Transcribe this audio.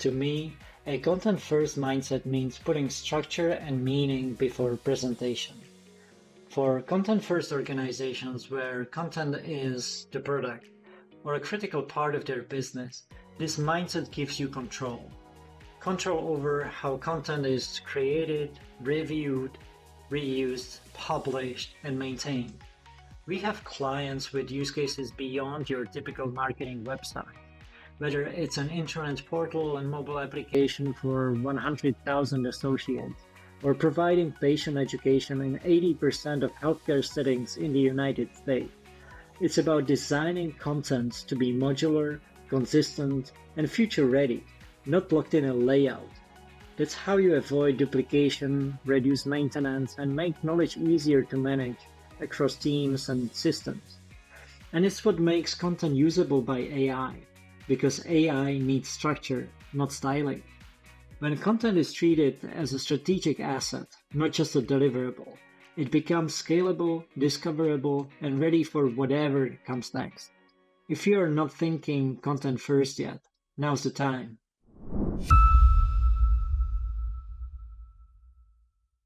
To me, a content-first mindset means putting structure and meaning before presentation. For content-first organizations where content is the product or a critical part of their business, this mindset gives you control. Control over how content is created, reviewed, reused, published, and maintained. We have clients with use cases beyond your typical marketing website. Whether it's an insurance portal and mobile application for 100,000 associates, or providing patient education in 80% of healthcare settings in the United States. It's about designing content to be modular, consistent, and future-ready, not locked in a layout. That's how you avoid duplication, reduce maintenance, and make knowledge easier to manage across teams and systems. And it's what makes content usable by AI, because AI needs structure, not styling. When content is treated as a strategic asset, not just a deliverable, it becomes scalable, discoverable, and ready for whatever comes next. If you are not thinking content first yet, now's the time.